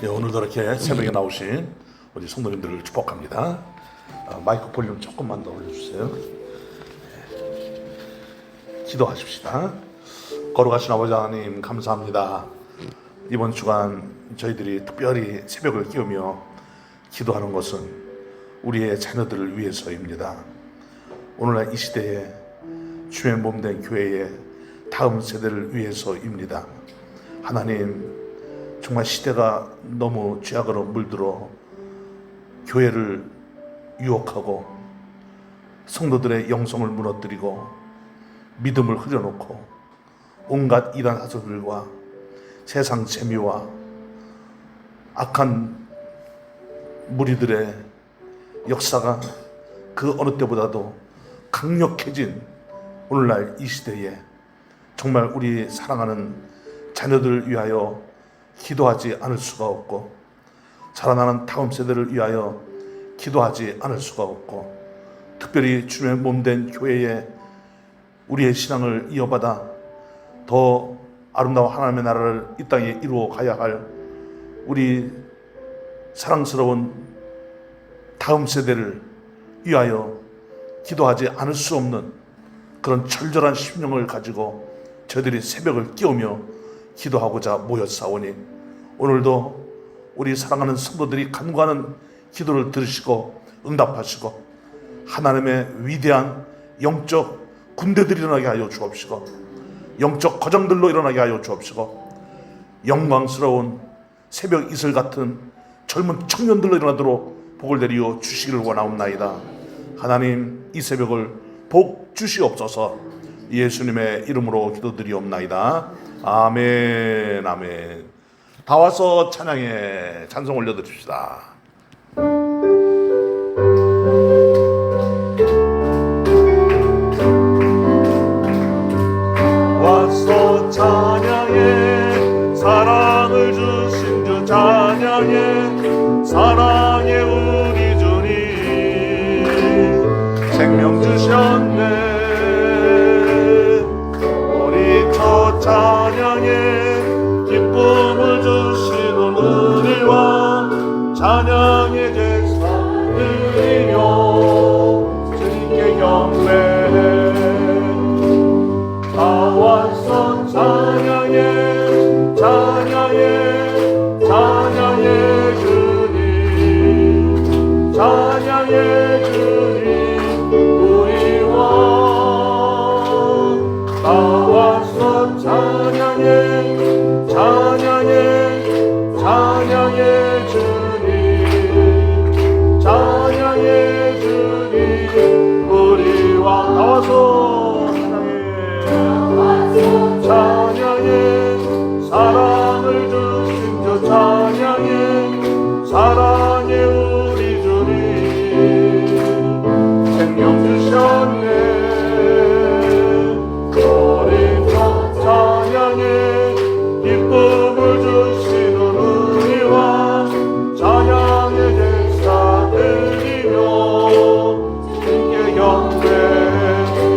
예, 오늘도 이렇게 새벽에 나오신 우리 성도님들을 축복합니다. 마이크 볼륨 조금만 더 올려주세요. 기도하십시다. 거룩하신 아버지 하나님 감사합니다. 이번 주간 저희들이 특별히 새벽을 깨우며 기도하는 것은 우리의 자녀들을 위해서입니다. 오늘날 이 시대에 주의 몸된 교회의 다음 세대를 위해서입니다. 하나님, 정말 시대가 너무 죄악으로 물들어 교회를 유혹하고 성도들의 영성을 무너뜨리고 믿음을 흐려놓고 온갖 이단 사설들과 세상 재미와 악한 무리들의 역사가 그 어느 때보다도 강력해진 오늘날 이 시대에 정말 우리 사랑하는 자녀들을 위하여 기도하지 않을 수가 없고, 자라나는 다음 세대를 위하여 기도하지 않을 수가 없고, 특별히 주님의 몸된 교회에 우리의 신앙을 이어받아 더 아름다운 하나님의 나라를 이 땅에 이루어 가야 할 우리 사랑스러운 다음 세대를 위하여 기도하지 않을 수 없는 그런 절절한 심령을 가지고 저희들이 새벽을 깨우며 기도하고자 모였사오니, 오늘도 우리 사랑하는 성도들이 간구하는 기도를 들으시고 응답하시고 하나님의 위대한 영적 군대들이 일어나게 하여 주옵시고, 영적 거장들로 일어나게 하여 주옵시고, 영광스러운 새벽 이슬 같은 젊은 청년들로 일어나도록 복을 내리어 주시기를 원하옵나이다. 하나님, 이 새벽을 복 주시옵소서. 예수님의 이름으로 기도드리옵나이다. 아멘, 아멘. 다 와서 찬양에 찬송 올려드립시다. 와서 찬양해, 사랑을 주신 주 찬양해, 사랑의 우리 주님 생명 주셨네. 찬양해, 기쁨을 주시는 우리 왕, 찬양의 제사 드리며 주님께 경배해. 다 와서 찬양해, 찬양해, 찬양해 주님, 찬양해 주님 우리 왕. 다 와서 찬양해, 찬양해, 찬양해 주님, 찬양해 주님 우리 왕. 나와서 찬양해, 찬양해, 사랑을 주신 주 찬양해, 사랑의 우리 주님 생명 주셨네. 찬양해, 기쁨을 주시는 우리 왕, 찬양의 제사 드리며 주님께 경배.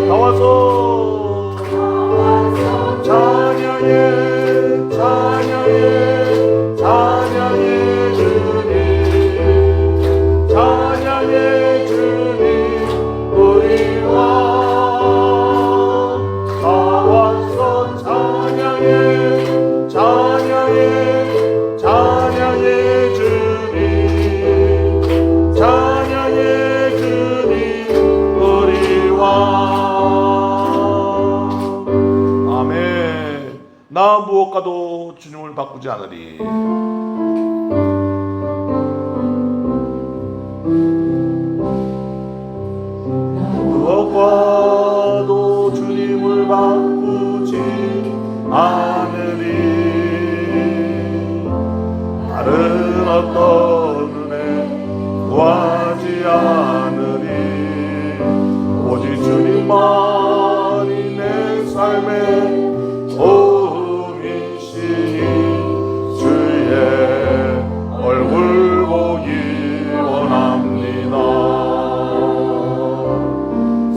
나와서 찬양해, 찬양해, 찬양해 주님, 찬양해 주님 우리 왕. 찬양해, 찬양해, 찬양해 주님, 찬양해 주님 우리 왕. 아멘. 나 무엇과도 주님을 바꾸지 않으리. 무엇과도 주님을 바꾸지 않으리. 다른 어떤 은혜 구하지 않으리. 오직 주님만이 내 삶의 도움이시니 주의 얼굴 보기 원합니다.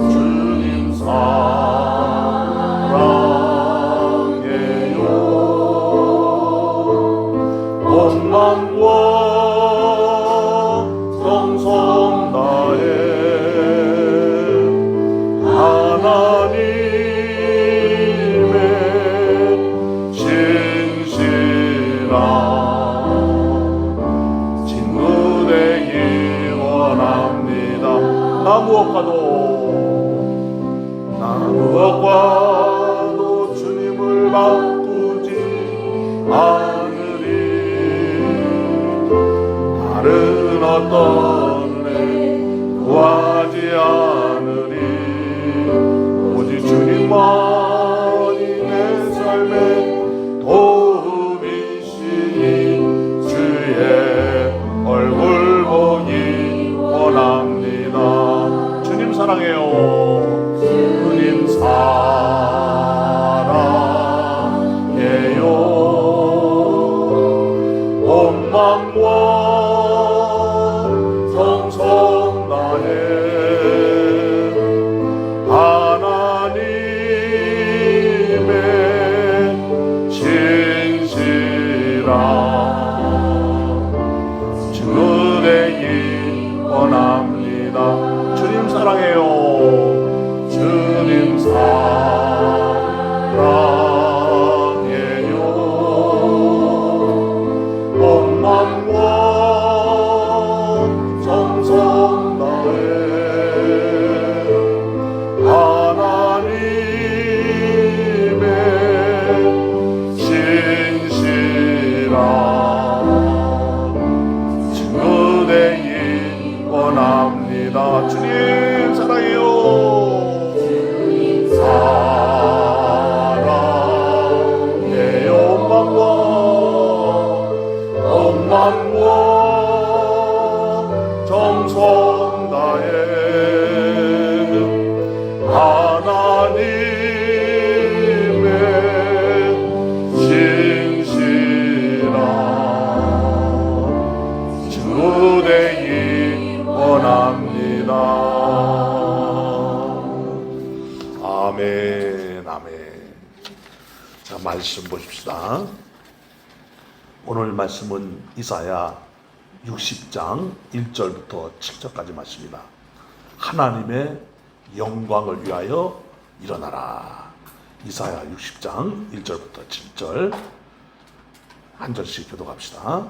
주님 사랑해요. 원망 자, 말씀 보십시다. 오늘 말씀은 이사야 60장 1절부터 7절까지 말씀입니다. 하나님의 영광을 위하여 일어나라. 이사야 60장 1절부터 7절 한 절씩 교독합시다.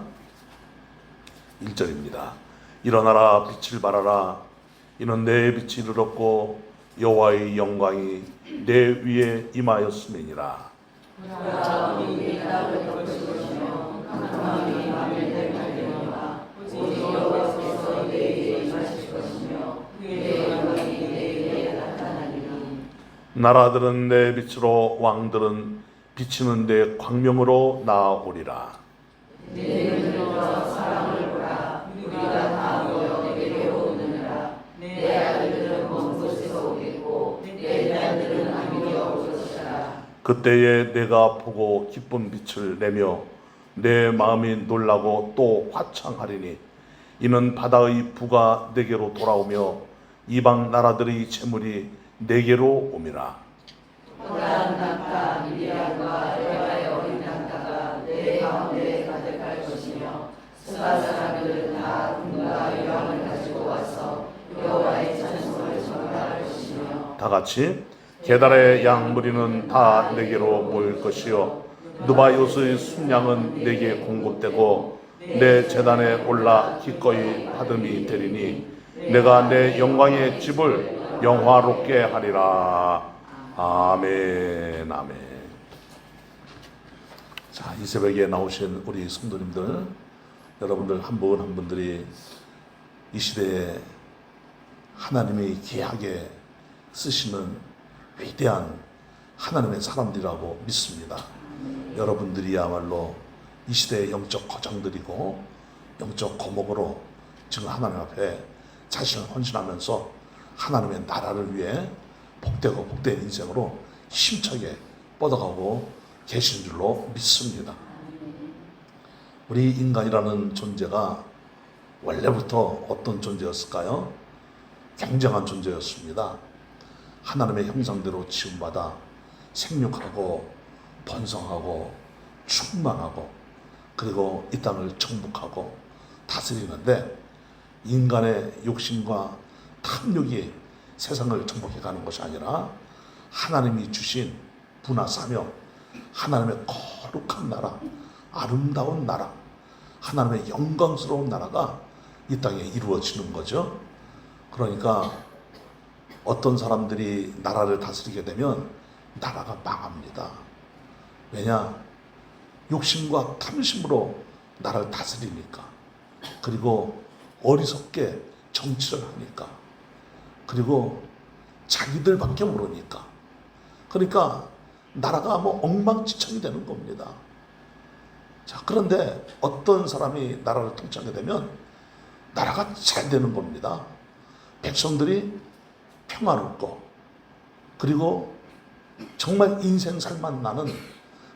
1절입니다. 일어나라, 빛을 발하라. 이는 내 빛이 이르렀고 여호와의 영광이 내 위에 임하였음이니라. 나라들은 내 빛으로, 왕들은 비치는 내 광명으로 나아오리라. 그때에 내가 보고 기쁜 빛을 내며 내 마음이 놀라고 또 화창하리니 이는 바다의 부가 내게로 돌아오며 이방 나라들의 재물이 내게로 옴이라. 다 같이 게달의 양 무리는 다 내게로 모일 것이요 느바요스의 순양은 내게 공급되고 내 제단에 올라 기꺼이 받음이 되리니 내가 내 영광의 집을 영화롭게 하리라. 아멘. 아멘. 자, 이 새벽에 나오신 우리 성도님들, 여러분들 한 분 한 분들이 이 시대에 하나님이 귀하게 쓰시는 위대한 하나님의 사람들이라고 믿습니다. 여러분들이야말로 이 시대의 영적 거장들이고 영적 거목으로 지금 하나님 앞에 자신을 헌신하면서 하나님의 나라를 위해 복되고 복된 인생으로 힘차게 뻗어가고 계신 줄로 믿습니다. 우리 인간이라는 존재가 원래부터 어떤 존재였을까요? 굉장한 존재였습니다. 하나님의 형상대로 지음받아 생육하고 번성하고 충만하고 그리고 이 땅을 정복하고 다스리는데 인간의 욕심과 탐욕이 세상을 정복해가는 것이 아니라 하나님이 주신 부나 사명, 하나님의 거룩한 나라, 아름다운 나라, 하나님의 영광스러운 나라가 이 땅에 이루어지는 거죠. 그러니까 어떤 사람들이 나라를 다스리게 되면 나라가 망합니다. 왜냐? 욕심과 탐심으로 나라를 다스리니까. 그리고 어리석게 정치를 하니까. 그리고 자기들밖에 모르니까. 그러니까 나라가 뭐 엉망진창이 되는 겁니다. 자, 그런데 어떤 사람이 나라를 통치하게 되면 나라가 잘 되는 겁니다. 백성들이 평화롭고 그리고 정말 인생 살만 나는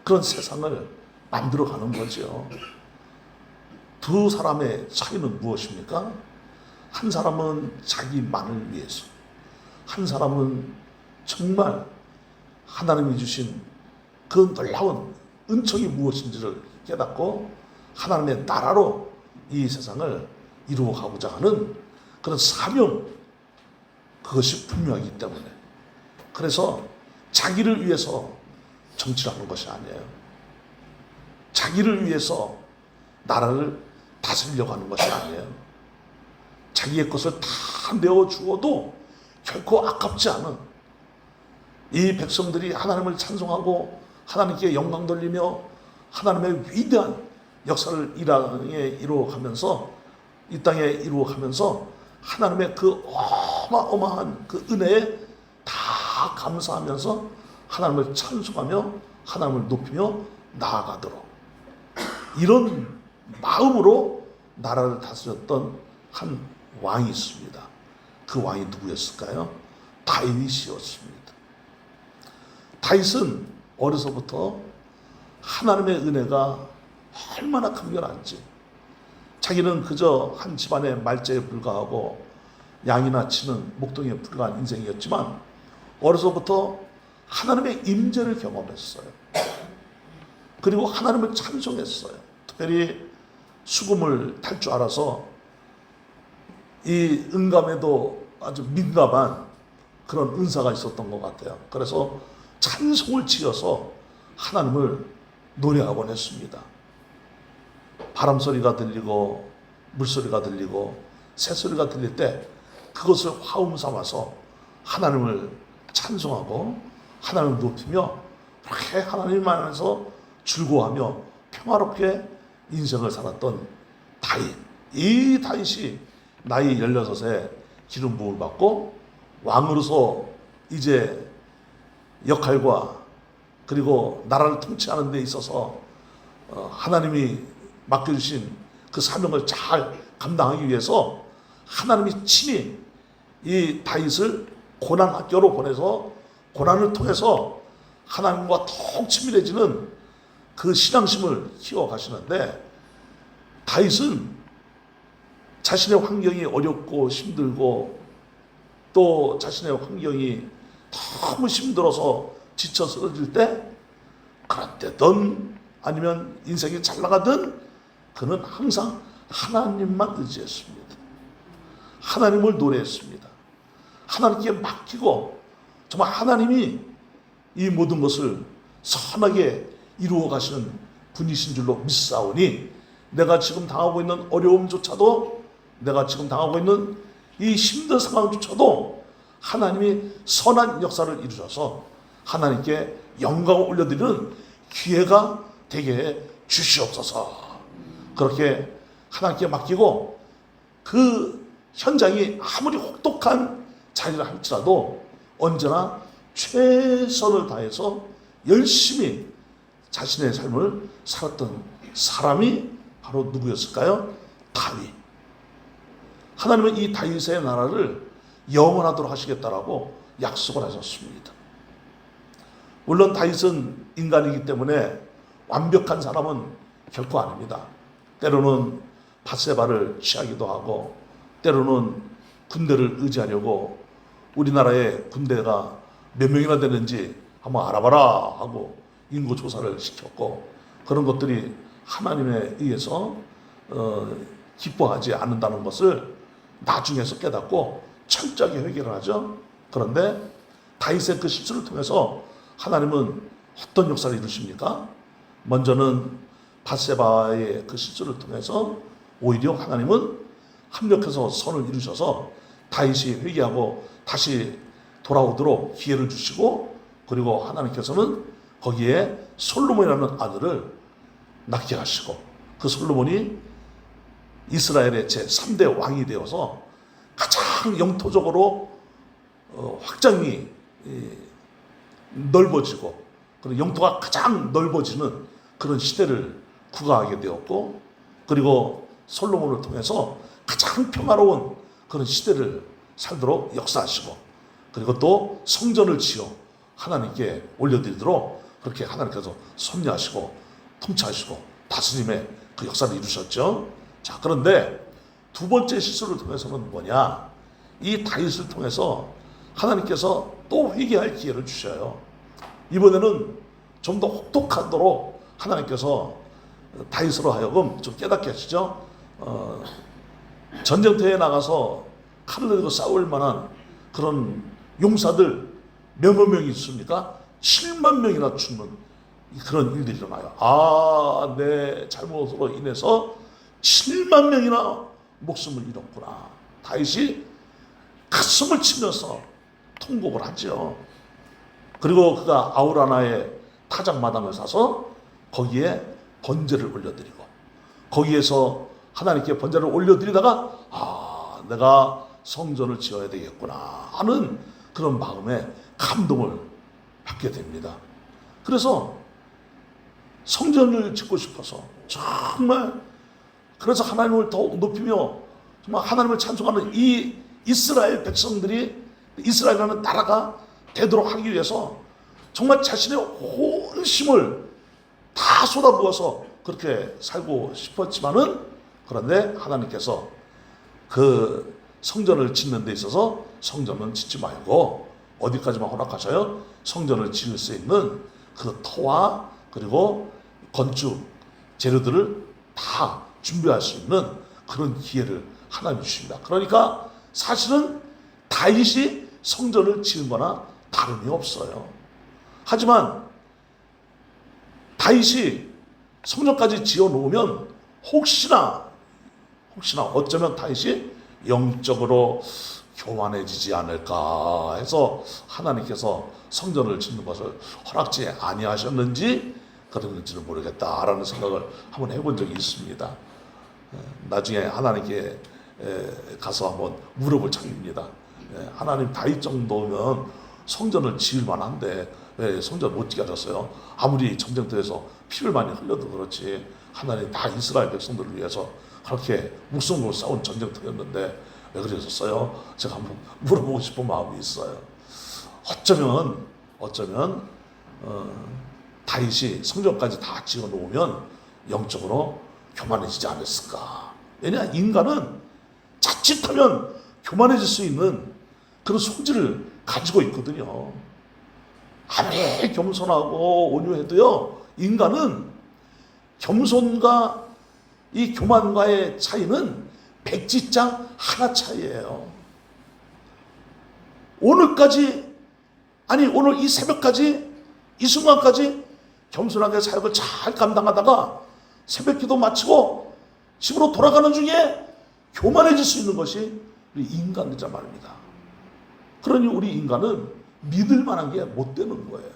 그런 세상을 만들어가는 거죠. 두 사람의 차이는 무엇입니까? 한 사람은 자기만을 위해서, 한 사람은 정말 하나님이 주신 그 놀라운 은총이 무엇인지를 깨닫고 하나님의 나라로 이 세상을 이루어가고자 하는 그런 사명, 그것이 분명하기 때문에. 그래서 자기를 위해서 정치를 하는 것이 아니에요. 자기를 위해서 나라를 다스리려고 하는 것이 아니에요. 자기의 것을 다 내어주어도 결코 아깝지 않은 이 백성들이 하나님을 찬송하고 하나님께 영광 돌리며 하나님의 위대한 역사를 이 땅에 이루어가면서 이 땅에 이루어가면서 하나님의 그 어마어마한 그 은혜에 다 감사하면서 하나님을 찬송하며 하나님을 높이며 나아가도록 이런 마음으로 나라를 다스렸던 한 왕이 있습니다. 그 왕이 누구였을까요? 다윗이었습니다. 다윗은 어려서부터 하나님의 은혜가 얼마나 강렬한지, 자기는 그저 한 집안의 말제에 불과하고 양이나 치는 목동에 불과한 인생이었지만 어려서부터 하나님의 임재를 경험했어요. 그리고 하나님을 찬송했어요. 특별히 수금을 탈 줄 알아서 이 음감에도 아주 민감한 그런 은사가 있었던 것 같아요. 그래서 찬송을 지어서 하나님을 노래하곤 했습니다. 바람소리가 들리고 물소리가 들리고 새소리가 들릴 때 그것을 화음 삼아서 하나님을 찬송하고 하나님을 높이며 그렇게 하나님 안에서 즐거워하며 평화롭게 인생을 살았던 다윗. 이 다윗이 나이 16에 기름 부음을 받고 왕으로서 이제 역할과 그리고 나라를 통치하는 데 있어서 하나님이 맡겨주신 그 사명을 잘 감당하기 위해서 하나님이 친히 이 다윗을 고난학교로 보내서 고난을 통해서 하나님과 더욱 친밀해지는 그 신앙심을 키워가시는데, 다윗은 자신의 환경이 어렵고 힘들고 또 자신의 환경이 너무 힘들어서 지쳐 쓰러질 때, 그럴 때든 아니면 인생이 잘 나가든 그는 항상 하나님만 의지했습니다. 하나님을 노래했습니다. 하나님께 맡기고 정말 하나님이 이 모든 것을 선하게 이루어 가시는 분이신 줄로 믿사오니, 내가 지금 당하고 있는 어려움조차도, 내가 지금 당하고 있는 이 힘든 상황조차도 하나님이 선한 역사를 이루셔서 하나님께 영광을 올려드리는 기회가 되게 주시옵소서. 그렇게 하나님께 맡기고 그 현장이 아무리 혹독한 자리라 할지라도 언제나 최선을 다해서 열심히 자신의 삶을 살았던 사람이 바로 누구였을까요? 다윗. 하나님은 이 다윗의 나라를 영원하도록 하시겠다라고 약속을 하셨습니다. 물론 다윗은 인간이기 때문에 완벽한 사람은 결코 아닙니다. 때로는 밧세바를 취하기도 하고, 때로는 군대를 의지하려고 우리나라의 군대가 몇 명이나 되는지 한번 알아봐라 하고 인구 조사를 시켰고, 그런 것들이 하나님에 의해서 기뻐하지 않는다는 것을 나중에서 깨닫고 철저하게 회개를 하죠. 그런데 다윗의 그 실수를 통해서 하나님은 어떤 역사를 이루십니까? 먼저는 밧세바의 그 실수를 통해서 오히려 하나님은 합력해서 선을 이루셔서 다윗이 회개하고 다시 돌아오도록 기회를 주시고, 그리고 하나님께서는 거기에 솔로몬이라는 아들을 낳게 하시고, 그 솔로몬이 이스라엘의 제3대 왕이 되어서 가장 영토적으로 확장이 넓어지고, 그리고 영토가 가장 넓어지는 그런 시대를 구가하게 되었고, 그리고 솔로몬을 통해서 가장 평화로운 그런 시대를 살도록 역사하시고, 그리고 또 성전을 지어 하나님께 올려드리도록 그렇게 하나님께서 섭리하시고 통치하시고 다스림의 그 역사를 이루셨죠. 자, 그런데 두 번째 실수를 통해서는 뭐냐? 이 다윗을 통해서 하나님께서 또 회개할 기회를 주셔요. 이번에는 좀 더 혹독하도록 하나님께서 다윗으로 하여금 좀 깨닫게 하시죠. 전쟁터에 나가서 칼을 들고 싸울 만한 그런 용사들 몇몇 명이 있습니까? 7만 명이나 죽는 그런 일들이 일어나요. 아, 내 잘못으로 인해서 7만 명이나 목숨을 잃었구나. 다윗이 가슴을 치면서 통곡을 하죠. 그리고 그가 아우라나의 타작마당을 사서 거기에 번제를 올려드리고, 거기에서 하나님께 번제를 올려드리다가 내가 성전을 지어야 되겠구나 하는 그런 마음에 감동을 받게 됩니다. 그래서 성전을 짓고 싶어서 정말, 그래서 하나님을 더욱 높이며 정말 하나님을 찬송하는 이 이스라엘 백성들이, 이스라엘이라는 나라가 되도록 하기 위해서 정말 자신의 온 힘을 다 쏟아부어서 그렇게 살고 싶었지만은, 그런데 하나님께서 그 성전을 짓는 데 있어서 성전은 짓지 말고 어디까지만 허락하셔요? 성전을 지을 수 있는 그 터와 그리고 건축 재료들을 다 준비할 수 있는 그런 기회를 하나님이 주십니다. 그러니까 사실은 다윗이 성전을 지은 거나 다름이 없어요. 하지만 다윗이 성전까지 지어 놓으면 혹시나 어쩌면 다윗이 영적으로 교만해지지 않을까 해서 하나님께서 성전을 짓는 것을 허락지 아니하셨는지 그랬는지는 모르겠다라는 생각을 한번 해본 적이 있습니다. 나중에 하나님께 가서 한번 물어볼 참입니다. 하나님 다윗 정도면 성전을 지을 만한데 왜 성전 못 지게 하셨어요? 아무리 전쟁터에서 피를 많이 흘려도 그렇지 하나님 다 이스라엘 백성들을 위해서 그렇게 목숨으로 싸운 전쟁터였는데 왜 그러셨어요? 제가 한번 물어보고 싶은 마음이 있어요. 어쩌면 다윗이 성전까지 다 지어 놓으면 영적으로 교만해지지 않았을까? 왜냐, 인간은 자칫하면 교만해질 수 있는 그런 소질을 가지고 있거든요. 아무리 겸손하고 온유해도요, 인간은 겸손과 이 교만과의 차이는 백지장 하나 차이예요. 오늘 이 새벽까지, 이 순간까지 겸손하게 사역을 잘 감당하다가 새벽 기도 마치고 집으로 돌아가는 중에 교만해질 수 있는 것이 우리 인간이자 말입니다. 그러니 우리 인간은 믿을 만한 게 못 되는 거예요.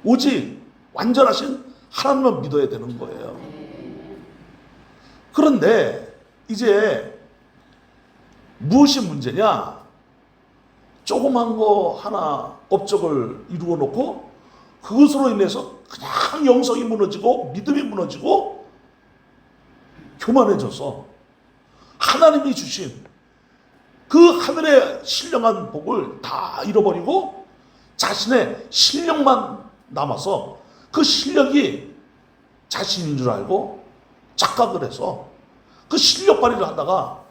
오직 완전하신 하나님만 믿어야 되는 거예요. 그런데 이제 무엇이 문제냐? 조그만 거 하나 업적을 이루어 놓고 그것으로 인해서 그냥 영성이 무너지고 믿음이 무너지고 교만해져서 하나님이 주신 그 하늘의 신령한 복을 다 잃어버리고 자신의 실력만 남아서 그 실력이 자신인 줄 알고 착각을 해서 그 실력 발휘를 하다가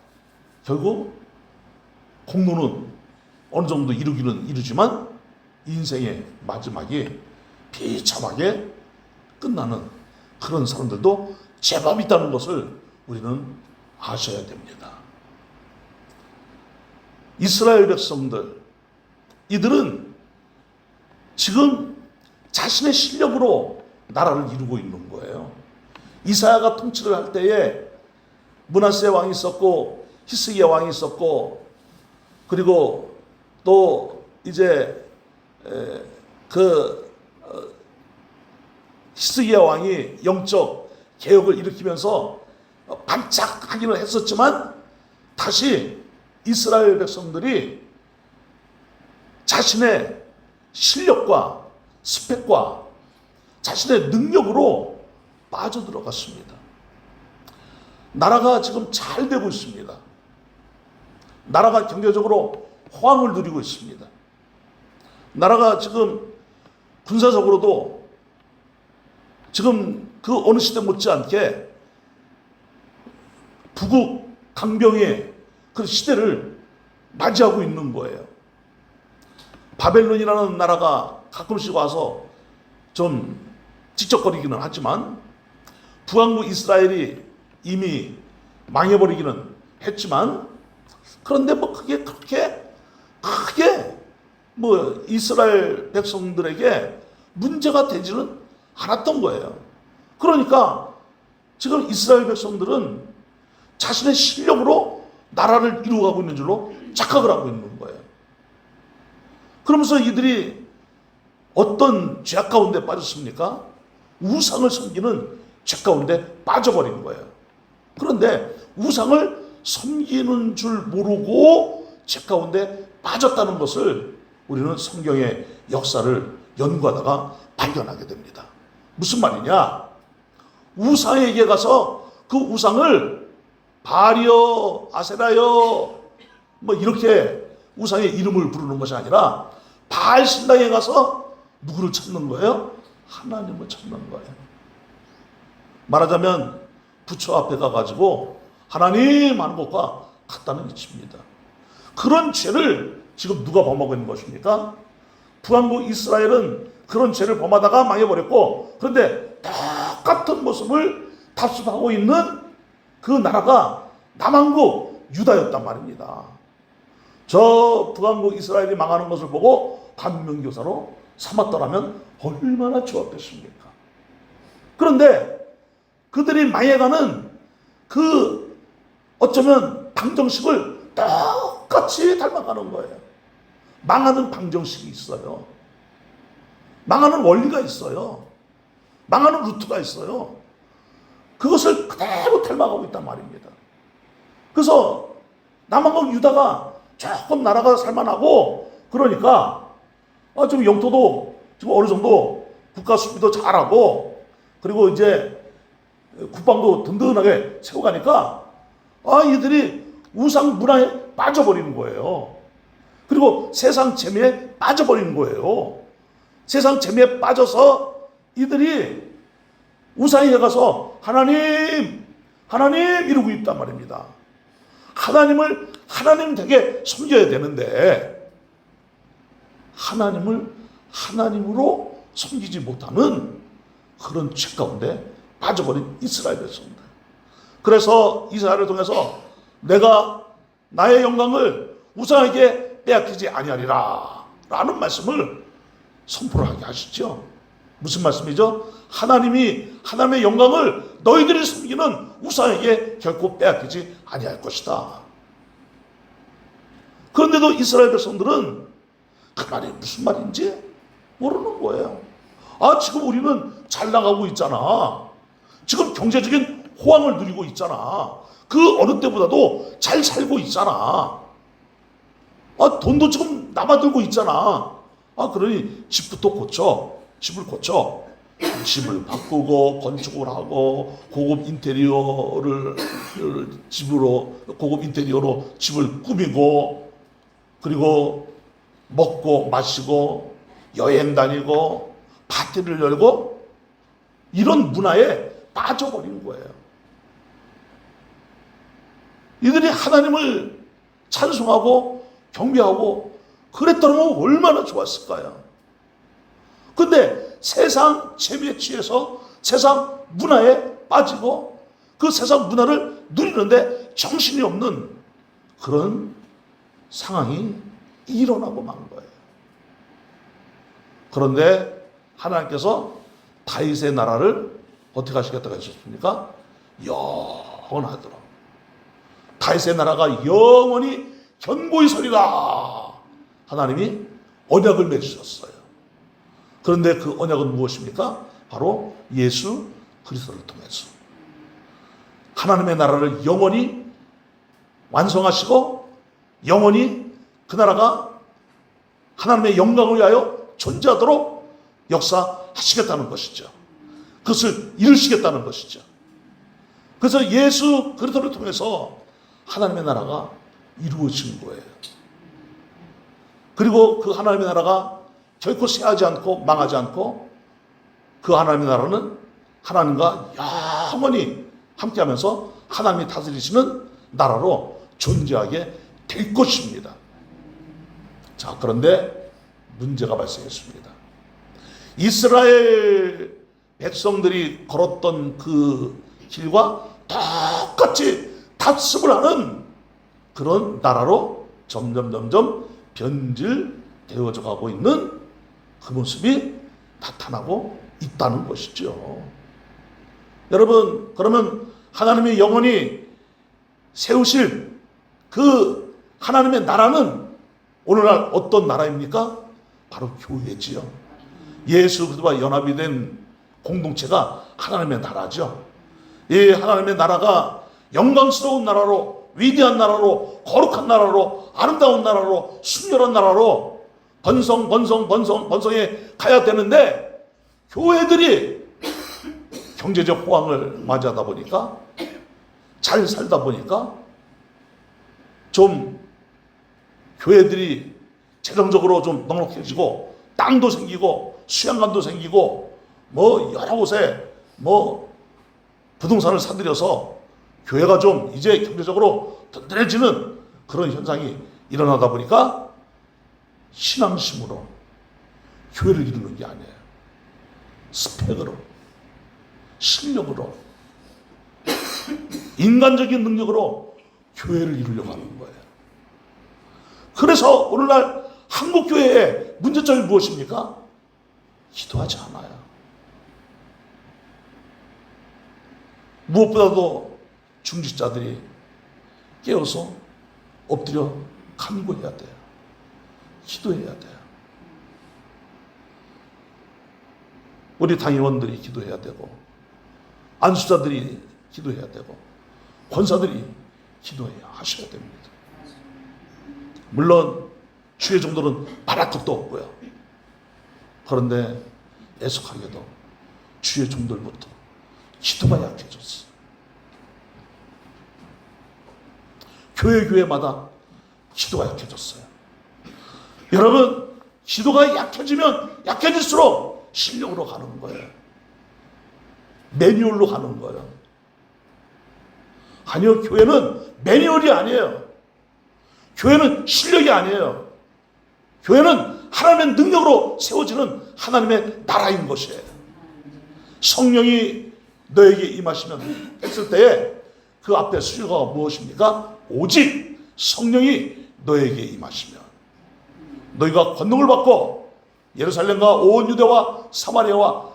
결국 공로는 어느 정도 이루기는 이루지만 인생의 마지막이 비참하게 끝나는 그런 사람들도 제법 있다는 것을 우리는 아셔야 됩니다. 이스라엘 백성들, 이들은 지금 자신의 실력으로 나라를 이루고 있는 거예요. 이사야가 통치를 할 때에 므낫세 왕이 있었고 히스기야 왕이 있었고 그리고 또 이제 히스기야 왕이 영적 개혁을 일으키면서 반짝하기는 했었지만 다시 이스라엘 백성들이 자신의 실력과 스펙과 자신의 능력으로 빠져들어갔습니다. 나라가 지금 잘 되고 있습니다. 나라가 경제적으로 호황을 누리고 있습니다. 나라가 지금 군사적으로도 지금 그 어느 시대 못지않게 부국 강병의 그 시대를 맞이하고 있는 거예요. 바벨론이라는 나라가 가끔씩 와서 좀 찍적거리기는 하지만 북왕국 이스라엘이 이미 망해버리기는 했지만 그런데 뭐 그게 그렇게 크게 뭐 이스라엘 백성들에게 문제가 되지는 않았던 거예요. 그러니까 지금 이스라엘 백성들은 자신의 실력으로 나라를 이루어가고 있는 줄로 착각을 하고 있는 거예요. 그러면서 이들이 어떤 죄악 가운데 빠졌습니까? 우상을 섬기는 죄 가운데 빠져버린 거예요. 그런데 우상을 섬기는 줄 모르고 죄 가운데 빠졌다는 것을 우리는 성경의 역사를 연구하다가 발견하게 됩니다. 무슨 말이냐? 우상에게 가서 그 우상을 바리여, 아세라여 뭐 이렇게 우상의 이름을 부르는 것이 아니라 바알 신당에 가서 누구를 찾는 거예요? 하나님을 찾는 거예요. 말하자면 부처 앞에 가가지고 하나님 하는 것과 같다는 이치입니다. 그런 죄를 지금 누가 범하고 있는 것입니까? 북왕국 이스라엘은 그런 죄를 범하다가 망해버렸고, 그런데 똑같은 모습을 답습하고 있는 그 나라가 남왕국 유다였단 말입니다. 저 북왕국 이스라엘이 망하는 것을 보고 반면교사로 삼았더라면 얼마나 좋았겠습니까? 그런데 그들이 망해가는 그 어쩌면 방정식을 똑같이 닮아가는 거예요. 망하는 방정식이 있어요. 망하는 원리가 있어요. 망하는 루트가 있어요. 그것을 그대로 닮아가고 있단 말입니다. 그래서 남왕국 유다가 조금 나라가 살만하고, 그러니까 좀 영토도 지금 어느 정도 국가 수비도 잘하고, 그리고 이제 국방도 든든하게 세워가니까 이들이 우상 문화에 빠져버리는 거예요. 그리고 세상 재미에 빠져버리는 거예요. 세상 재미에 빠져서 이들이 우상에 가서 하나님 이러고 있단 말입니다. 하나님을 하나님 되게 섬겨야 되는데 하나님을 하나님으로 섬기지 못하는 그런 죄 가운데 빠져버린 이스라엘 백성들. 그래서 이스라엘을 통해서 내가 나의 영광을 우상에게 빼앗기지 아니하리라 라는 말씀을 선포를 하게 하시죠. 무슨 말씀이죠? 하나님의 영광을 너희들이 섬기는 우상에게 결코 빼앗기지 아니할 것이다. 그런데도 이스라엘 백성들은 그 말이 무슨 말인지 모르는 거예요. 지금 우리는 잘 나가고 있잖아. 지금 경제적인 호황을 누리고 있잖아. 그 어느 때보다도 잘 살고 있잖아. 돈도 지금 남아들고 있잖아. 그러니 집부터 고쳐. 집을 고쳐. 집을 바꾸고 건축을 하고 고급 인테리어로 집을 꾸미고, 그리고 먹고 마시고 여행 다니고 파티를 열고 이런 문화에 빠져버린 거예요. 이들이 하나님을 찬송하고 경배하고 그랬더라면 얼마나 좋았을까요? 근데 세상 재미에 취해서 세상 문화에 빠지고 그 세상 문화를 누리는데 정신이 없는 그런 상황이 일어나고 만 거예요. 그런데 하나님께서 다윗의 나라를 어떻게 하시겠다고 하셨습니까? 영원하도록. 다윗의 나라가 영원히 견고히 서리라. 하나님이 언약을 맺으셨어요. 그런데 그 언약은 무엇입니까? 바로 예수 그리스도를 통해서 하나님의 나라를 영원히 완성하시고 영원히 그 나라가 하나님의 영광을 위하여 존재하도록 역사하시겠다는 것이죠. 그것을 이루시겠다는 것이죠. 그래서 예수 그리스도를 통해서 하나님의 나라가 이루어진 거예요. 그리고 그 하나님의 나라가 결코 쇠하지 않고 망하지 않고 그 하나님의 나라는 하나님과 영원히 함께하면서 하나님이 다스리시는 나라로 존재하게 될 것입니다. 자, 그런데 문제가 발생했습니다. 이스라엘 백성들이 걸었던 그 길과 똑같이 답습을 하는 그런 나라로 점점 변질되어져 가고 있는 그 모습이 나타나고 있다는 것이죠. 여러분, 그러면 하나님이 영원히 세우실 그 하나님의 나라는 오늘날 어떤 나라입니까? 바로 교회지요. 예수 그리스도와 연합이 된 공동체가 하나님의 나라죠. 이 하나님의 나라가 영광스러운 나라로, 위대한 나라로, 거룩한 나라로, 아름다운 나라로, 순결한 나라로 번성에 가야 되는데 교회들이 경제적 호황을 맞이하다 보니까, 잘 살다 보니까 좀 교회들이 재정적으로 좀 넉넉해지고 땅도 생기고 수양관도 생기고 여러 곳에 부동산을 사들여서 교회가 좀 이제 경제적으로 든든해지는 그런 현상이 일어나다 보니까 신앙심으로 교회를 이루는 게 아니에요. 스펙으로, 실력으로, 인간적인 능력으로 교회를 이루려고 하는 거예요. 그래서 오늘날 한국교회의 문제점이 무엇입니까? 기도하지 않아요. 무엇보다도 중직자들이 깨어서 엎드려 간구해야 돼요. 기도해야 돼요. 우리 당회원들이 기도해야 되고, 안수자들이 기도해야 되고, 권사들이 기도해야 하셔야 됩니다. 물론 주의 종들은 말할 것도 없고요. 그런데 애석하게도 주의 종들부터 기도가 약해졌어요. 교회마다 기도가 약해졌어요. 여러분, 기도가 약해지면 약해질수록 실력으로 가는 거예요. 매뉴얼로 가는 거예요. 아니요, 교회는 매뉴얼이 아니에요. 교회는 실력이 아니에요. 교회는 하나님의 능력으로 세워지는 하나님의 나라인 것이에요. 성령이 너에게 임하시면 했을 때에 그 앞에 수요가 무엇입니까? 오직 성령이 너에게 임하시면 너희가 권능을 받고 예루살렘과 온 유대와 사마리아와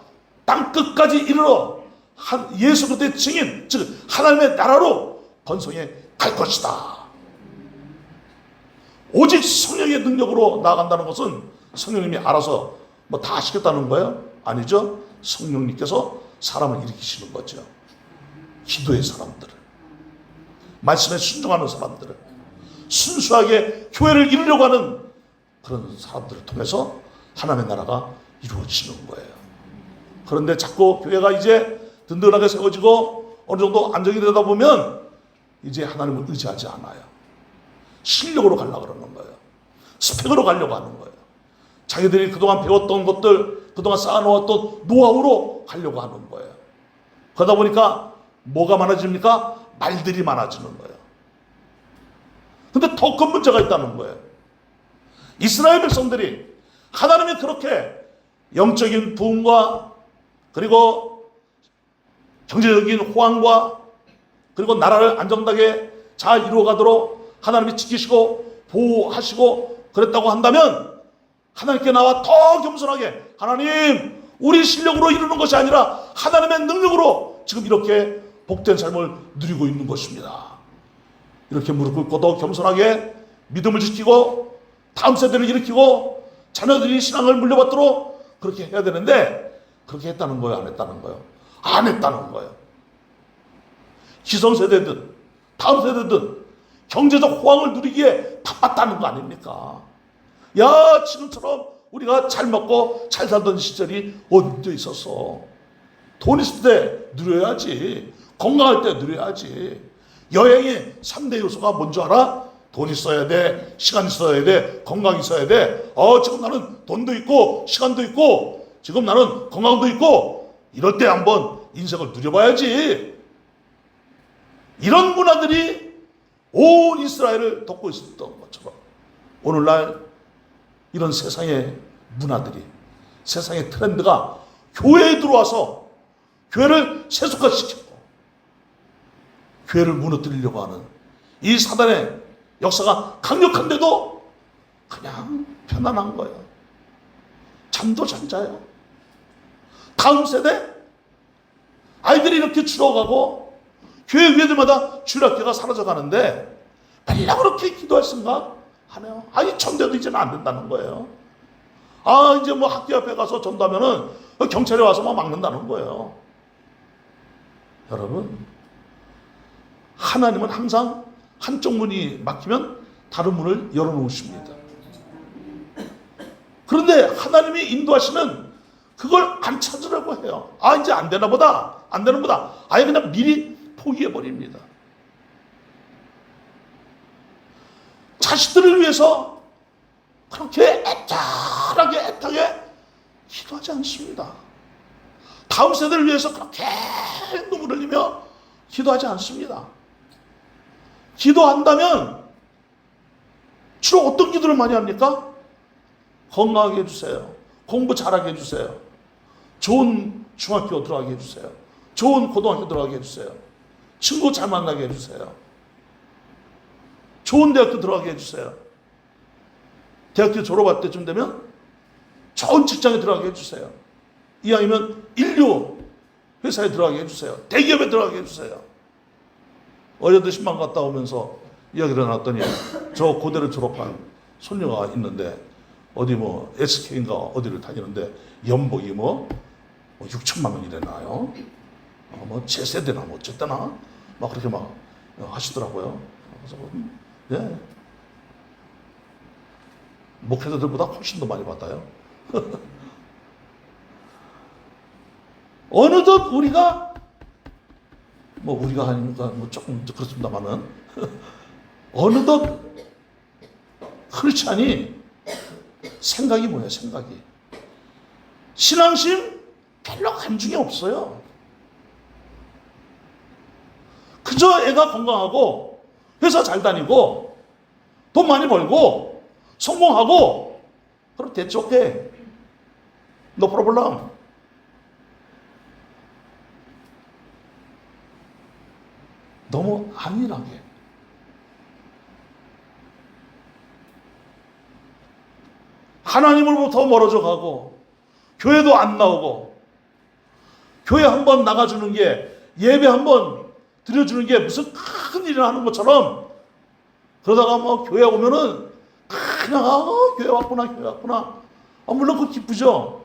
땅끝까지 이르러 예수 그리스도의 증인, 즉 하나님의 나라로 번성해 갈 것이다. 오직 성령의 능력으로 나아간다는 것은 성령님이 알아서 뭐 다 하시겠다는 거예요? 아니죠. 성령님께서 사람을 일으키시는 거죠. 기도의 사람들을, 말씀에 순종하는 사람들을, 순수하게 교회를 이루려고 하는 그런 사람들을 통해서 하나님의 나라가 이루어지는 거예요. 그런데 자꾸 교회가 이제 든든하게 세워지고 어느 정도 안정이 되다 보면 이제 하나님을 의지하지 않아요. 실력으로 가려고 그러는 거예요. 스펙으로 가려고 하는 거예요. 자기들이 그동안 배웠던 것들, 그동안 쌓아놓았던 노하우로 가려고 하는 거예요. 그러다 보니까 뭐가 많아집니까? 말들이 많아지는 거예요. 근데 더 큰 문제가 있다는 거예요. 이스라엘 백성들이 하나님이 그렇게 영적인 부흥과 그리고 경제적인 호황과 그리고 나라를 안정되게 잘 이루어가도록 하나님이 지키시고 보호하시고 그랬다고 한다면 하나님께 나와 더 겸손하게 하나님, 우리 실력으로 이루는 것이 아니라 하나님의 능력으로 지금 이렇게 복된 삶을 누리고 있는 것입니다. 이렇게 무릎 꿇고 더 겸손하게 믿음을 지키고 다음 세대를 일으키고 자녀들이 신앙을 물려받도록 그렇게 해야 되는데 그렇게 했다는 거예요? 안 했다는 거예요? 안 했다는 거예요. 기성세대든 다음 세대든 경제적 호황을 누리기에 바빴다는 거 아닙니까? 야, 지금처럼 우리가 잘 먹고 잘 살던 시절이 언제 있었어? 돈 있을 때 누려야지. 건강할 때 누려야지. 여행의 3대 요소가 뭔지 알아? 돈 있어야 돼, 시간 있어야 돼, 건강 있어야 돼. 지금 나는 돈도 있고 시간도 있고 지금 나는 건강도 있고 이럴 때 한번 인생을 누려봐야지. 이런 문화들이 온 이스라엘을 덮고 있었던 것처럼 오늘날 이런 세상의 문화들이, 세상의 트렌드가 교회에 들어와서 교회를 세속화시키고 교회를 무너뜨리려고 하는 이 사단의 역사가 강력한데도 그냥 편안한 거예요. 잠도 잘 자요. 다음 세대 아이들이 이렇게 줄어가고 교회 위에들마다 주일학교가 사라져가는데 맨날 그렇게 기도할 생각 하네요. 아니, 전도도 이제는 안 된다는 거예요. 이제 뭐 학교 앞에 가서 전도하면은 경찰이 와서 막 막는다는 거예요. 여러분, 하나님은 항상 한쪽 문이 막히면 다른 문을 열어놓으십니다. 그런데 하나님이 인도하시면 그걸 안 찾으려고 해요. 이제 안 되나 보다, 안 되는 보다. 아예 그냥 미리 포기해버립니다. 자식들을 위해서 그렇게 애타게 기도하지 않습니다. 다음 세대를 위해서 그렇게 눈물을 흘리며 기도하지 않습니다. 기도한다면 주로 어떤 기도를 많이 합니까? 건강하게 해주세요. 공부 잘하게 해주세요. 좋은 중학교 들어가게 해주세요. 좋은 고등학교 들어가게 해주세요. 친구 잘 만나게 해주세요. 좋은 대학교 들어가게 해주세요. 대학교 졸업할 때쯤 되면 좋은 직장에 들어가게 해주세요. 이왕이면 인류 회사에 들어가게 해주세요. 대기업에 들어가게 해주세요. 어제도 신방 갔다 오면서 이야기를 나눴더니 저 고대를 졸업한 손녀가 있는데 어디 뭐 SK인가 어디를 다니는데 연봉이 뭐 6천만 원이래나요? 뭐 제 세대나 뭐 어쨌다나 막 그렇게 막 하시더라고요. 그래서 예. 목회자들보다 훨씬 더 많이 받아요. 어느덧 우리가 뭐 우리가 하니까 뭐 조금 그렇습니다만은 어느덧 크리스찬이 생각이 뭐예요? 생각이 신앙심 별로 간중이 없어요. 그저 애가 건강하고 회사 잘 다니고 돈 많이 벌고 성공하고 그럼 됐죠. 오케이. No problem. 너무 안일하게 하나님으로부터 멀어져 가고 교회도 안 나오고 교회 한번 나가주는 게 예배 한번 드려주는 게 무슨 큰 일을 하는 것처럼 그러다가 뭐 교회 오면은 그냥 교회 왔구나 교회 왔구나 물론 그거 기쁘죠.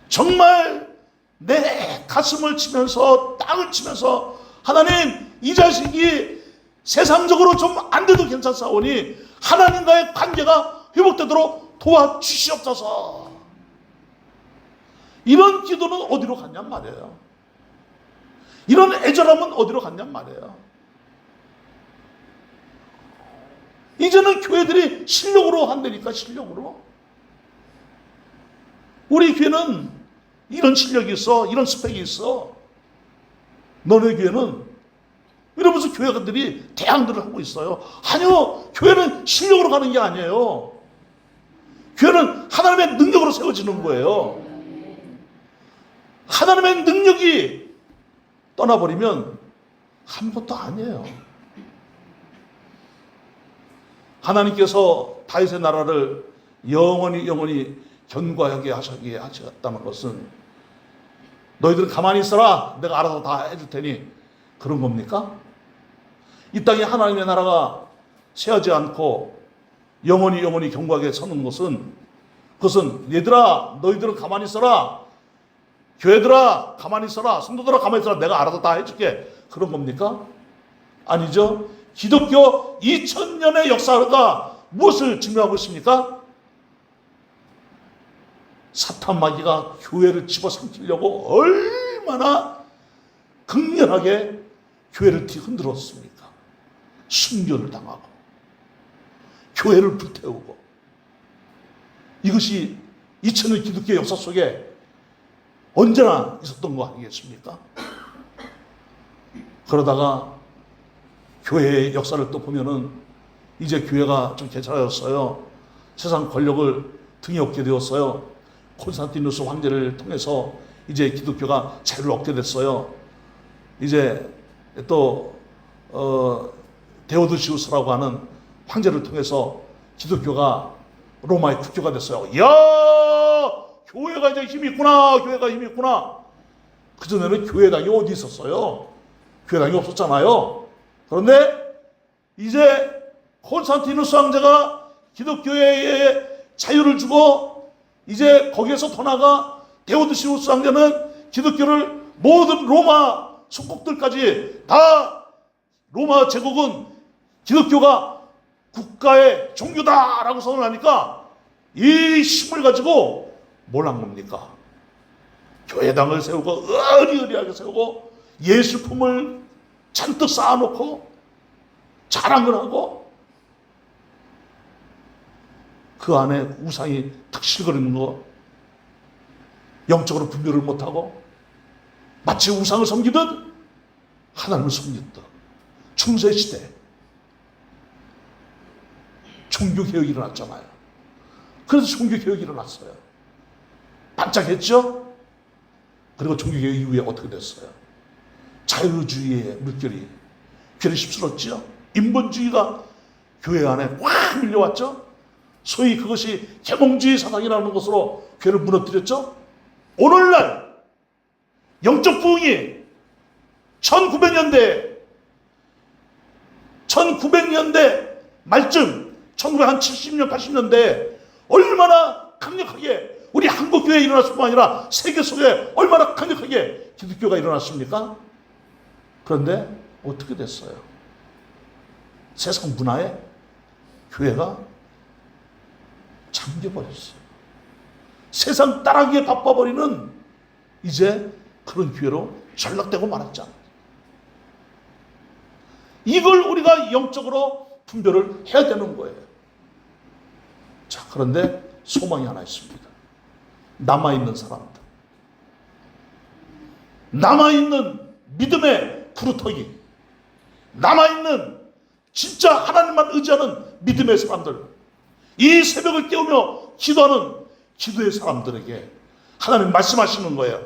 정말 내 가슴을 치면서 땅을 치면서 하나님 이 자식이 세상적으로 좀 안 돼도 괜찮사오니 하나님과의 관계가 회복되도록 도와주시옵소서. 이런 기도는 어디로 갔냔 말이에요. 이런 애절함은 어디로 갔냔 말이에요. 이제는 교회들이 실력으로 한다니까. 실력으로. 우리 교회는 이런 실력이 있어. 이런 스펙이 있어. 너네 교회는 이러면서 교회들이 대항들을 하고 있어요. 아니요. 교회는 실력으로 가는 게 아니에요. 교회는 하나님의 능력으로 세워지는 거예요. 하나님의 능력이 떠나버리면 아무것도 아니에요. 하나님께서 다윗의 나라를 영원히 견고하게 하시게 하셨다는 것은 너희들은 가만히 있어라. 내가 알아서 다 해줄 테니 그런 겁니까? 이 땅에 하나님의 나라가 세하지 않고 영원히 견고하게 서는 것은 그것은 얘들아 너희들은 가만히 있어라. 교회들아 가만히 있어라. 성도들아 가만히 있어라. 내가 알아서 다 해줄게. 그런 겁니까? 아니죠. 기독교 2000년의 역사가 무엇을 증명하고 있습니까? 사탄 마귀가 교회를 집어삼키려고 얼마나 극렬하게 교회를 흔들었습니까? 순교를 당하고 교회를 불태우고 이것이 2000년 기독교 역사 속에 언제나 있었던 거 아니겠습니까? 그러다가 교회의 역사를 또 보면은 이제 교회가 좀 괜찮아졌어요. 세상 권력을 등에 업게 되었어요. 콘스탄티누스 황제를 통해서 이제 기독교가 자유를 얻게 됐어요. 이제 또 데오도시우스라고 하는 황제를 통해서 기독교가 로마의 국교가 됐어요. 이야, 교회가 이제 힘이 있구나. 교회가 힘이 있구나. 그전에는 교회당이 어디 있었어요? 교회당이 없었잖아요. 그런데 이제 콘스탄티누스 황제가 기독교에 자유를 주고 이제 거기에서 더 나아가 데오도시우스 황제는 기독교를 모든 로마 속국들까지 다 로마 제국은 기독교가 국가의 종교다라고 선언하니까 이 힘을 가지고 뭘 한 겁니까? 교회당을 세우고 의리하게 세우고 예술품을 잔뜩 쌓아놓고 자랑을 하고 그 안에 우상이 탁실거리는 거 영적으로 분별을 못하고 마치 우상을 섬기듯 하나님을 섬겼다. 중세시대 종교개혁이 일어났잖아요. 그래서 종교개혁이 일어났어요. 반짝했죠? 그리고 종교개혁 이후에 어떻게 됐어요? 자유주의의 물결이 교회를 휩쓸었죠. 인본주의가 교회 안에 확 밀려왔죠. 소위 그것이 계몽주의 사상이라는 것으로 교회를 무너뜨렸죠. 오늘날 영적 부흥이 1900년대 말쯤 1970년 80년대 얼마나 강력하게 우리 한국교회에 일어났을 뿐만 아니라 세계 속에 얼마나 강력하게 기독교가 일어났습니까? 그런데 어떻게 됐어요? 세상 문화에 교회가 잠겨버렸어요. 세상 따라기에 바빠버리는 이제 그런 교회로 전락되고 말았잖아요. 이걸 우리가 영적으로 분별을 해야 되는 거예요. 자, 그런데 소망이 하나 있습니다. 남아있는 사람들, 남아있는 믿음의 구루터기, 남아있는 진짜 하나님만 의지하는 믿음의 사람들, 이 새벽을 깨우며 기도하는 기도의 사람들에게 하나님 말씀하시는 거예요.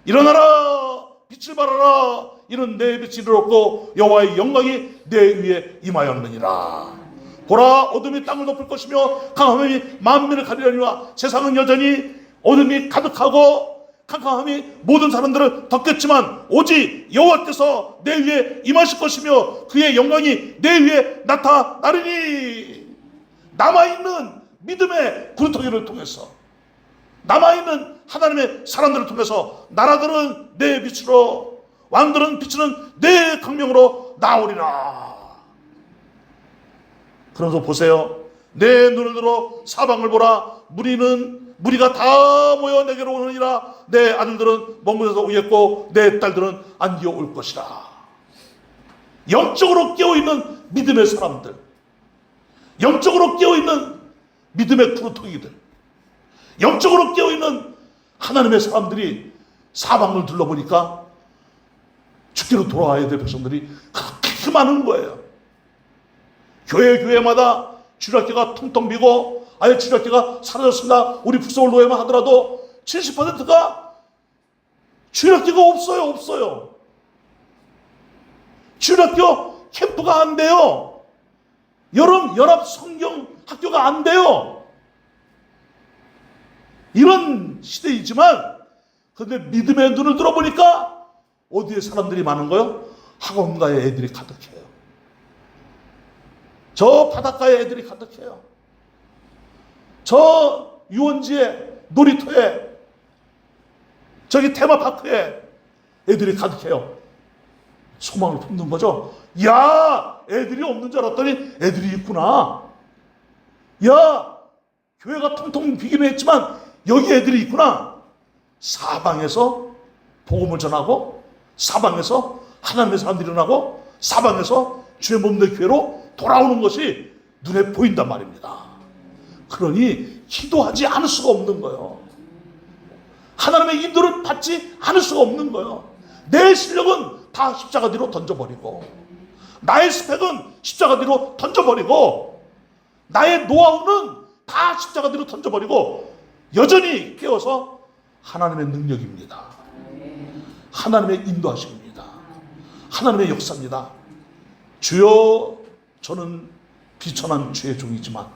일어나라, 빛을 발하라. 이는 내 빛이 이르렀고 여호와의 영광이 내 위에 임하였느니라. 보라, 어둠이 땅을 덮을 것이며 캄캄함이 만민을 가리려니와 세상은 여전히 어둠이 가득하고 캄캄함이 모든 사람들을 덮겠지만 오직 여호와께서 내 위에 임하실 것이며 그의 영광이 내 위에 나타나리니. 남아있는 믿음의 구루터기를 통해서, 남아있는 하나님의 사람들을 통해서 나라들은 내 빛으로, 왕들은 비추는 내 강명으로 나오리라. 그러면서 보세요. 내 눈을 들어 사방을 보라. 무리가 다 모여 내게로 오느니라. 내 아들들은 먼 곳에서 오겠고 내 딸들은 안기어 올 것이라. 영적으로 깨어있는 믿음의 사람들, 영적으로 깨어있는 믿음의 구루터기들, 영적으로 깨어있는 하나님의 사람들이 사방을 둘러보니까 주께로 돌아와야 될 백성들이 그렇게 많은 거예요. 교회마다 주일학교가 텅텅 비고 아예 주일학교가 사라졌습니다. 우리 북서울 노예만 하더라도 70%가 주일학교가 없어요. 주일학교 캠프가 안 돼요. 여름 연합 성경 학교가 안 돼요. 이런 시대이지만 그런데 믿음의 눈을 들어보니까 어디에 사람들이 많은 거예요? 학원가에 애들이 가득해요. 저 바닷가에 애들이 가득해요. 저 유원지에, 놀이터에, 저기 테마파크에 애들이 가득해요. 소망을 품는 거죠. 야, 애들이 없는 줄 알았더니 애들이 있구나. 야, 교회가 텅텅 비기는 했지만 여기 애들이 있구나. 사방에서 복음을 전하고, 사방에서 하나님의 사람들이 일어나고, 사방에서 주의 몸된 교회로 돌아오는 것이 눈에 보인단 말입니다. 그러니 기도하지 않을 수가 없는 거예요. 하나님의 인도를 받지 않을 수가 없는 거예요. 내 실력은 다 십자가 뒤로 던져버리고, 나의 스펙은 십자가 뒤로 던져버리고, 나의 노하우는 다 십자가 뒤로 던져버리고 여전히 깨어서 하나님의 능력입니다. 하나님의 인도하심입니다. 하나님의 역사입니다. 주여, 저는 비천한 주의 종이지만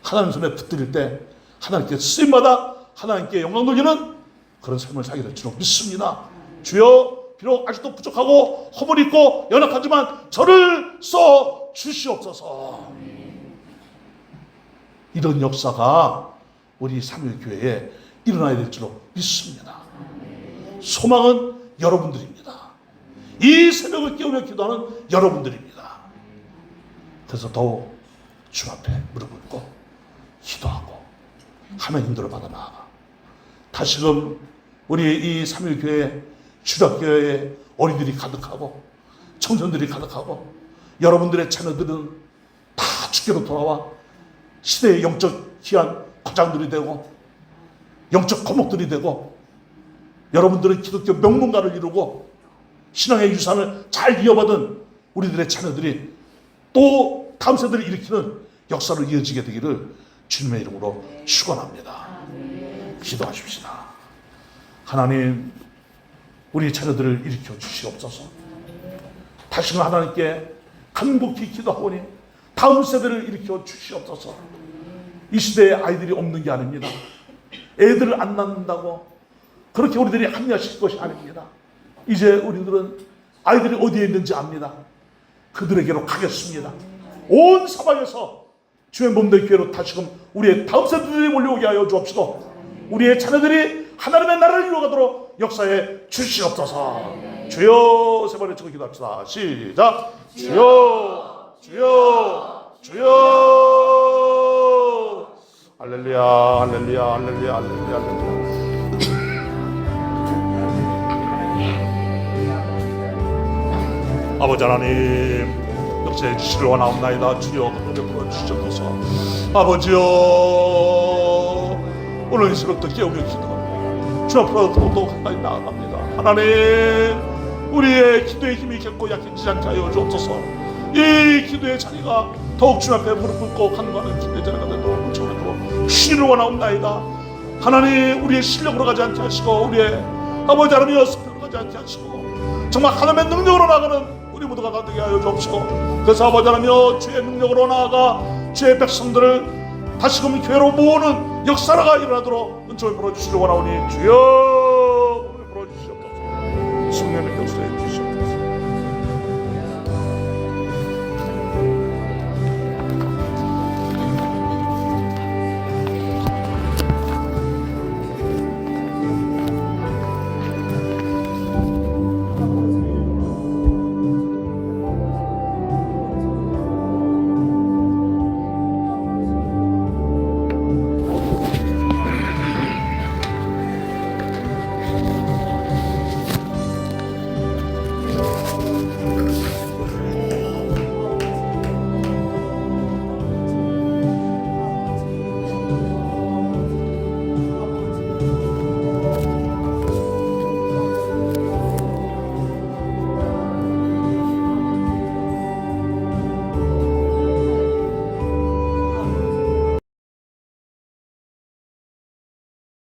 하나님 손에 붙들릴 때 하나님께 쓰임받아 하나님께 영광 돌리는 그런 삶을 살게 될 줄 믿습니다. 주여, 비록 아직도 부족하고 허물있고 연약하지만 저를 써 주시옵소서. 이런 역사가 우리 삼일교회에 일어나야 될 줄 믿습니다. 소망은 여러분들입니다. 이 새벽을 깨우며 기도하는 여러분들입니다. 그래서 더욱 주 앞에 무릎 꿇고 기도하고 하나님 인도를 받아 나아가. 다시금 우리 이 삼일교회 주일학교에 어린이들이 가득하고 청소년들이 가득하고 여러분들의 자녀들은 다 주께로 돌아와 시대의 영적 귀한 거장들이 되고 영적 거목들이 되고 여러분들은 기독교 명문가를 이루고 신앙의 유산을 잘 이어받은 우리들의 자녀들이 또 다음 세대를 일으키는 역사를 이어지게 되기를 주님의 이름으로 축원합니다. 기도하십시다. 하나님, 우리 자녀들을 일으켜 주시옵소서. 다시금 하나님께 간곡히 기도하오니 다음 세대를 일으켜 주시옵소서. 이 시대에 아이들이 없는 게 아닙니다. 애들을 안 낳는다고 그렇게 우리들이 합리화시킬 것이 아닙니다. 이제 우리들은 아이들이 어디에 있는지 압니다. 그들에게로 가겠습니다. 온 사방에서 주의 몸된 교회로 다시금 우리의 다음 세대들이 몰려오게 하여 주옵시고, 우리의 자녀들이 하나님의 나라를 이루어가도록 역사에 주시옵소서. 주여, 세 번에 치고 기도합시다. 시작. 주여, 주여, 주여. 할렐루야, 할렐루야, 할렐루야, 할렐루야, 할렐루야. 아버지 하나님, 역사에 주시를 원하옵나이다. 주여, 그분을 불러주시옵소서. 아버지여, 오늘 이 새벽도 깨우며 기도합니다. 주 앞으로 더욱 가까이 나아갑니다. 하나님, 우리의 기도의 힘이 결코 약해지지 않게 하여 주옵소서. 이 기도의 자리가 더욱 주 앞에 무릎 꿇고 간구하는 기도의 자리가 되도록 주님으로 주시를 원하옵나이다. 하나님, 우리의 실력으로 가지 않게 하시고, 우리의 아버지 하나님 연습으로 가지 않게 하시고, 정말 하나님의 능력으로 나가는 우리 모두가 되게 하여 주옵시고, 그래서 아버지 하나님 주의 능력으로 나아가 주의 백성들을 다시금 교회로 모으는 역사가 일어나도록 은총을 부어주시기 원하오니 주여